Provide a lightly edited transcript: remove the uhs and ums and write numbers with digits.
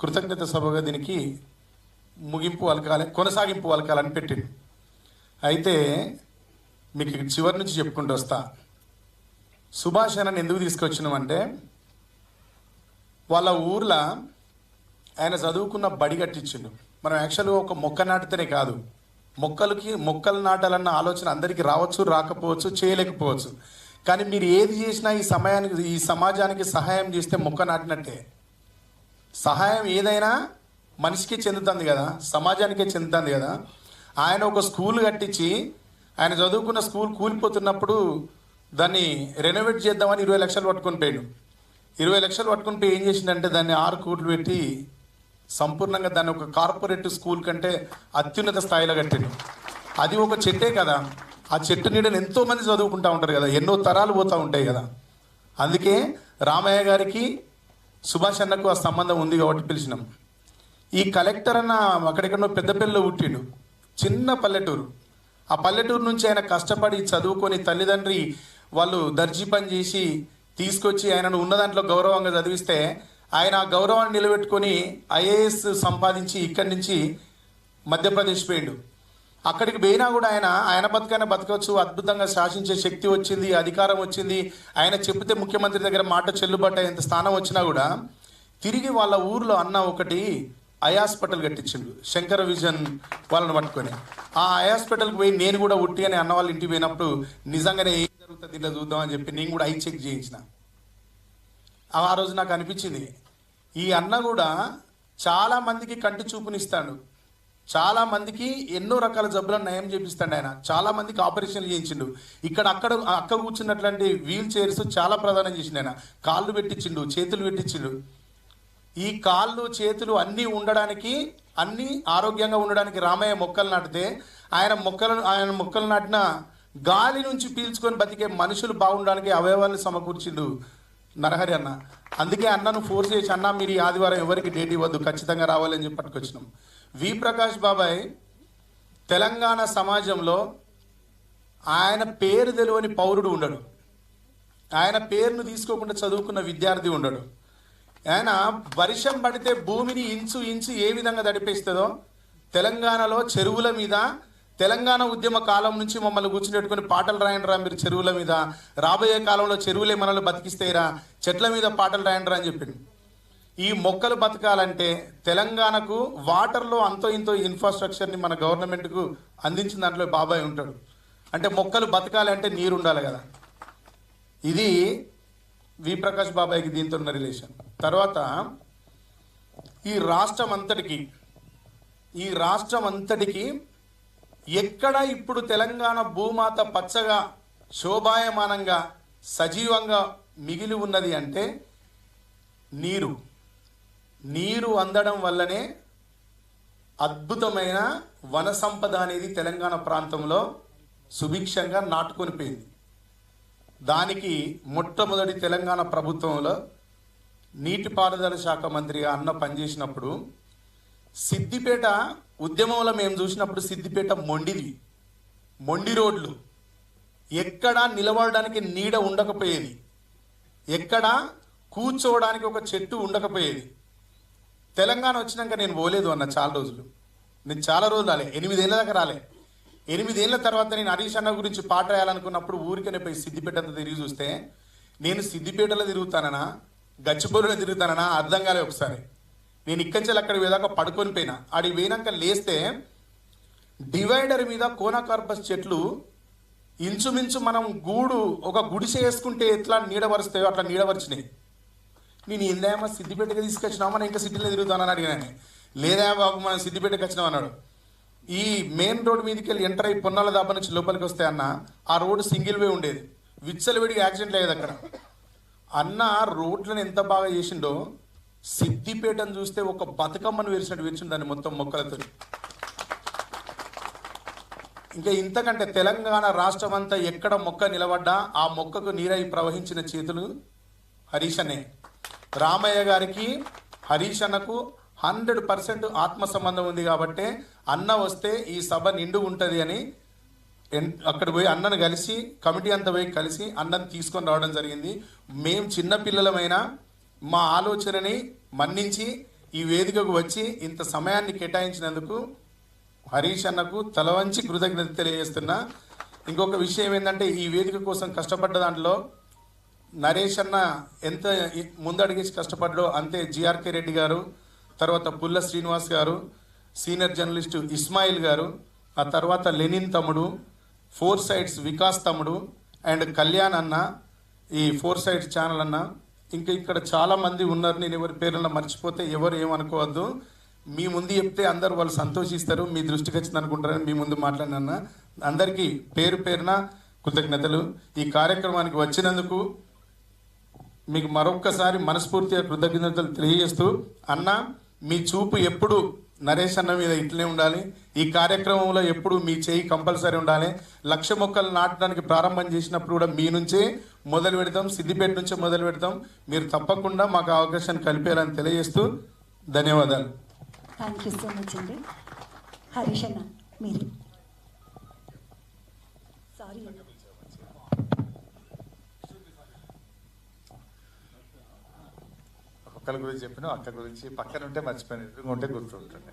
కృతజ్ఞత సభగా దీనికి ముగింపు పలకాలి, కొనసాగింపు పలకాలని పెట్టింది. అయితే మీకు చివరి నుంచి చెప్పుకుంటూ వస్తా. సుభాష్ అన్నని ఎందుకు తీసుకొచ్చినామంటే, వాళ్ళ ఊర్లో ఆయన చదువుకున్న బడి కట్టించిండు. మనం యాక్చువల్గా ఒక మొక్క నాటితేనే కాదు, మొక్కలు నాటాలన్న ఆలోచన అందరికీ రావచ్చు, రాకపోవచ్చు, చేయలేకపోవచ్చు. కానీ మీరు ఏది చేసినా ఈ సమాజానికి సహాయం చేస్తే మొక్క నాటినట్టే. సహాయం ఏదైనా మనిషికి చెందుతుంది కదా, సమాజానికే చెందుతుంది కదా. ఆయన ఒక స్కూల్ కట్టించి, ఆయన చదువుకున్న స్కూల్ కూలిపోతున్నప్పుడు దాన్ని రెనోవేట్ చేద్దామని 20 లక్షలు పట్టుకొని పోయాడు. 20 లక్షలు పట్టుకొని పోయి ఏం చేసిందంటే, దాన్ని 6 కోట్లు పెట్టి సంపూర్ణంగా దాన్ని ఒక కార్పొరేట్ స్కూల్ కంటే అత్యున్నత స్థాయిలో కట్టాడు. అది ఒక చెట్టే కదా, ఆ చెట్టు నీడని ఎంతోమంది చదువుకుంటూ ఉంటారు కదా, ఎన్నో తరాలు పోతూ ఉంటాయి కదా. అందుకే రామయ్య గారికి సుభాష్ అన్నకు ఆ సంబంధం ఉంది కాబట్టి పిలిచినాం. ఈ కలెక్టర్ అన్న అక్కడెక్కడో పెద్దపల్లిలో పుట్టిండు, చిన్న పల్లెటూరు. ఆ పల్లెటూరు నుంచి ఆయన కష్టపడి చదువుకొని తల్లిదండ్రి వాళ్ళు దర్జీ పని చేసి తీసుకొచ్చి ఆయనను ఉన్న దాంట్లో గౌరవంగా చదివిస్తే ఆయన ఆ గౌరవాన్ని నిలబెట్టుకొని ఐఏఎస్ సంపాదించి ఇక్కడి నుంచి మధ్యప్రదేశ్ పోయిండు. అక్కడికి పోయినా కూడా ఆయన బతకవచ్చు, అద్భుతంగా శాసించే శక్తి వచ్చింది, అధికారం వచ్చింది. ఆయన చెప్తే ముఖ్యమంత్రి దగ్గర మాట చెల్లుబాటు అయ్యేంత స్థానం వచ్చినా కూడా తిరిగి వాళ్ళ ఊర్లో అన్న ఒకటి ఐ హాస్పిటల్ కట్టించిండు, శంకర విజన్ వాళ్ళని పట్టుకొని. ఆ ఐ హాస్పిటల్కి పోయి నేను కూడా ఉట్టి అని అన్న వాళ్ళ ఇంటికి పోయినప్పుడు నిజంగానే ఏం జరుగుతుంది ఇట్లా చూద్దామని చెప్పి నేను కూడా ఐ చెక్ చేయించిన. ఆ రోజు నాకు అనిపించింది, ఈ అన్న కూడా చాలామందికి కంటి చూపునిస్తాడు, చాలామందికి ఎన్నో రకాల జబ్బులను నయం చేపిస్తాడు. ఆయన చాలామందికి ఆపరేషన్లు చేయించిండు. అక్క కూర్చున్నట్లాంటి వీల్ చైర్స్ చాలా ప్రదానం చేసిండు. ఆయన కాళ్ళు పెట్టించిండు, చేతులు పెట్టించిండు. ఈ కాళ్ళు చేతులు అన్నీ ఉండడానికి, అన్నీ ఆరోగ్యంగా ఉండడానికి రామయ్య మొక్కలు నాటితే ఆయన మొక్కలు నాటిన గాలి నుంచి పీల్చుకొని బతికే మనుషులు బాగుండడానికి అవయవాలను సమకూర్చిండు నరహరి అన్న. అందుకే అన్నను ఫోర్స్ చేసి, అన్న మీరు ఈ ఆదివారం ఎవరికి డేట్ ఇవ్వద్దు, ఖచ్చితంగా రావాలని చెప్పి పట్టుకొచ్చినాం. వి ప్రకాష్ బాబాయ్ తెలంగాణ సమాజంలో ఆయన పేరు తెలియని పౌరుడు ఉండడు, ఆయన పేరును తీసుకోకుండా చదువుకున్న విద్యార్థి ఉండడు. ఆయన వర్షం పడితే భూమిని ఇంచు ఏ విధంగా తడిపేస్తుందో తెలంగాణలో చెరువుల మీద, తెలంగాణ ఉద్యమ కాలం నుంచి మమ్మల్ని కూర్చుని పాటలు రాయండిరా మీరు చెరువుల మీద, రాబోయే కాలంలో చెరువులే మనల్ని బతికిస్తేరా, చెట్ల మీద పాటలు రాయండిరా అని చెప్పింది. ఈ మొక్కలు బతకాలంటే తెలంగాణకు వాటర్లో అంతో ఇంతో ఇన్ఫ్రాస్ట్రక్చర్ని మన గవర్నమెంట్కు అందించిన దాంట్లో బాబాయ్ ఉంటాడు. అంటే మొక్కలు బతకాలి అంటే నీరు ఉండాలి కదా. ఇది వి ప్రకాష్ బాబాయ్కి దీంతో ఉన్న రిలేషన్. తర్వాత ఈ రాష్ట్రం అంతటికి ఎక్కడ ఇప్పుడు తెలంగాణ భూమాత పచ్చగా శోభాయమానంగా సజీవంగా మిగిలి ఉన్నది అంటే నీరు అందడం వల్లనే అద్భుతమైన వన సంపద అనేది తెలంగాణ ప్రాంతంలో సుభిక్షంగా నాటుకొని పోయింది. దానికి మొట్టమొదటి తెలంగాణ ప్రభుత్వంలో నీటిపారుదల శాఖ మంత్రిగా అన్న పనిచేసినప్పుడు సిద్దిపేట ఉద్యమంలో మేము చూసినప్పుడు సిద్దిపేట మొండి రోడ్లు, ఎక్కడా నిలబడడానికి నీడ ఉండకపోయేది, ఎక్కడా కూర్చోవడానికి ఒక చెట్టు ఉండకపోయేది. తెలంగాణ వచ్చినాక నేను పోలేదు అన్న చాలా రోజులు, నేను చాలా రోజులు రాలే, 8 ఏళ్ళ దాకా రాలే. 8 ఏళ్ళ తర్వాత నేను హరీష్ అన్న గురించి పాట రాయాలనుకున్నప్పుడు ఊరికనే పోయి సిద్దిపేట అంతా తిరిగి చూస్తే నేను సిద్దిపేటలో తిరుగుతానన్నా గచ్చిబౌలిలో తిరుగుతానన్నా అర్థం కాలే. ఒకసారి నేను ఇక్కడి అక్కడికి పోయేదాకా పడుకొని పోయినా. ఆడికి పోయినాక లేస్తే డివైడర్ మీద కోనాకార్పస్ చెట్లు ఇంచుమించు మనం ఒక గుడిసె వేసుకుంటే ఎట్లా నీడవరుస్తాయో అట్లా నీడవరిచినాయి. నేను ఏందేమో సిద్దిపేటకి తీసుకొచ్చినామా, మనం ఇంకా సిటీలో తిరుగుతానని అడిగినాను. లేదా బాబు మనం సిద్దిపేటకి వచ్చినాం అన్నాడు. ఈ మెయిన్ రోడ్ మీదకి వెళ్ళి ఎంటర్ అయ్యి పొన్నాల దాబా నుంచి లోపలికి వస్తే అన్న ఆ రోడ్డు సింగిల్ వే ఉండేది, విచ్చలవిడిగా యాక్సిడెంట్ అయ్యేది అక్కడ. అన్న రోడ్లను ఎంత బాగా చేసిండో సిద్దిపేటను చూస్తే ఒక బతుకమ్మను వేసినట్టు వేసిండు దాన్ని మొత్తం మొక్కలతో. ఇంకా ఇంతకంటే తెలంగాణ రాష్ట్రం అంతా ఎక్కడ మొక్క నిలబడ్డా ఆ మొక్కకు నీరై ప్రవహించిన చేతులు హరీష్ అన్నే. రామయ్య గారికి హరీష్ అన్నకు 100% ఆత్మ సంబంధం ఉంది కాబట్టి అన్న వస్తే ఈ సభ నిండు ఉంటుంది అని అక్కడ పోయి అన్నను కలిసి కమిటీ అంతా పోయి కలిసి అన్నను తీసుకొని రావడం జరిగింది. మేము చిన్న పిల్లలమైనా మా ఆలోచనని మన్నించి ఈ వేదికకు వచ్చి ఇంత సమయాన్ని కేటాయించినందుకు హరీష్ అన్నకు తలవంచి కృతజ్ఞత తెలియజేస్తున్నా. ఇంకొక విషయం ఏంటంటే ఈ వేదిక కోసం కష్టపడ్డ దాంట్లో నరేష్ అన్న ఎంత ముందడిగేసి కష్టపడ్డో అంతే జిఆర్కే రెడ్డి గారు, తర్వాత పుల్ల శ్రీనివాస్ గారు, సీనియర్ జర్నలిస్టు ఇస్మాయిల్ గారు, ఆ తర్వాత లెనిన్ తమ్ముడు, ఫోర్ సైడ్స్ వికాస్ తమ్ముడు అండ్ కళ్యాణ్ అన్న, ఈ ఫోర్ సైడ్స్ ఛానల్ అన్న, ఇంకా ఇక్కడ చాలామంది ఉన్నారు. నేను ఎవరి పేర్లను మర్చిపోతే ఎవరు ఏమనుకోవద్దు. మీ ముందు చెప్తే అందరు వాళ్ళు సంతోషిస్తారు, మీ దృష్టికి వచ్చింది అనుకుంటారని మీ ముందు మాట్లాడినా. అందరికీ పేరు పేరున కృతజ్ఞతలు. ఈ కార్యక్రమానికి వచ్చినందుకు మీకు మరొక్కసారి మనస్ఫూర్తిగా కృతజ్ఞతలు తెలియజేస్తూ, అన్న మీ చూపు ఎప్పుడు నరేష్ అన్న మీద ఇట్లనే ఉండాలి. ఈ కార్యక్రమంలో ఎప్పుడు మీ చేయి కంపల్సరీ ఉండాలి. 1,00,000 మొక్కలు నాటడానికి ప్రారంభం చేసినప్పుడు కూడా మీ నుంచే మొదలు పెడతాం, సిద్దిపేట నుంచే మొదలు పెడతాం. మీరు తప్పకుండా మాకు అవకాశాన్ని కలిపేయాలని తెలియజేస్తూ ధన్యవాదాలు. థ్యాంక్ యూ సో మచ్ అండి. హరీష్ అన్న మీరు. సారీ అన్న. ఒక్కరి గురించి చెప్పిన అక్క గురించి పక్కన ఉంటే మర్చిపోయిన ఉంటే గుర్తుంటుండే.